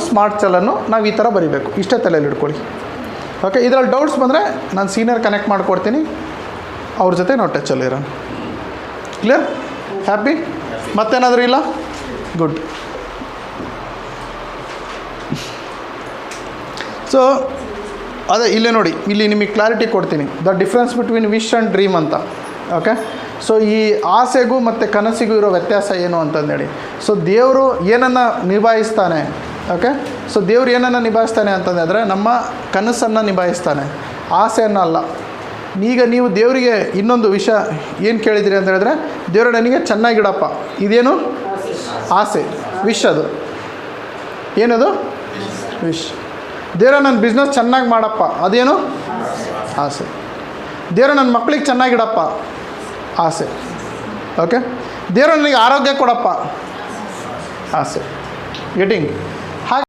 Smart ಚಲನ್ನು ನಾವು ಈ ಥರ ಬರೀಬೇಕು. ಇಷ್ಟೇ ತಲೆಯಲ್ಲಿ ಇಟ್ಕೊಳ್ಳಿ. ಓಕೆ, ಇದರಲ್ಲಿ ಡೌಟ್ಸ್ ಬಂದರೆ ನಾನು ಸೀನಿಯರ್ ಕನೆಕ್ಟ್ ಮಾಡಿಕೊಡ್ತೀನಿ, ಅವ್ರ ಜೊತೆ ನಾವು ಟಚಲ್ಲಿರೋಣ. ಕ್ಲಿಯರ್? ಹ್ಯಾಪಿ? ಮತ್ತೇನಾದರೂ ಇಲ್ಲ? ಗುಡ್. ಸೊ ಅದೇ ಇಲ್ಲೇ ನೋಡಿ, ಇಲ್ಲಿ ನಿಮಗೆ ಕ್ಲಾರಿಟಿ ಕೊಡ್ತೀನಿ, the difference between wish and dream ಅಂತ. ಓಕೆ, ಸೊ ಈ ಆಸೆಗೂ ಮತ್ತು ಕನಸಿಗೂ ಇರೋ ವ್ಯತ್ಯಾಸ ಏನು ಅಂತಂದೇಳಿ. ಸೊ ದೇವರು ಏನನ್ನು ನಿಭಾಯಿಸ್ತಾನೆ. ಓಕೆ, ಸೊ ದೇವ್ರು ಏನನ್ನು ನಿಭಾಯಿಸ್ತಾನೆ ಅಂತಂದರೆ ನಮ್ಮ ಕನಸನ್ನು ನಿಭಾಯಿಸ್ತಾನೆ, ಆಸೆಯನ್ನು ಅಲ್ಲ. ಈಗ ನೀವು ದೇವರಿಗೆ ಇನ್ನೊಂದು ವಿಷಯ ಏನು ಕೇಳಿದಿರಿ ಅಂತ ಹೇಳಿದ್ರೆ, ದೇವರು ನನಗೆ ಚೆನ್ನಾಗಿಡಪ್ಪ, ಇದೇನು ಆಸೆ, ವಿಶ್. ಅದು ಏನದು? ವಿಶ್. ದೇವರ ನನ್ನ ಬಿಸ್ನೆಸ್ ಚೆನ್ನಾಗಿ ಮಾಡಪ್ಪ, ಅದೇನು ಆಸೆ. ದೇವರ ನನ್ನ ಮಕ್ಕಳಿಗೆ ಚೆನ್ನಾಗಿಡಪ್ಪ, ಆಸೆ. ಓಕೆ, ದೇವರ ನನಗೆ ಆರೋಗ್ಯ ಕೊಡಪ್ಪ, ಆಸೆ. ಗೆಟಿಂಗ್?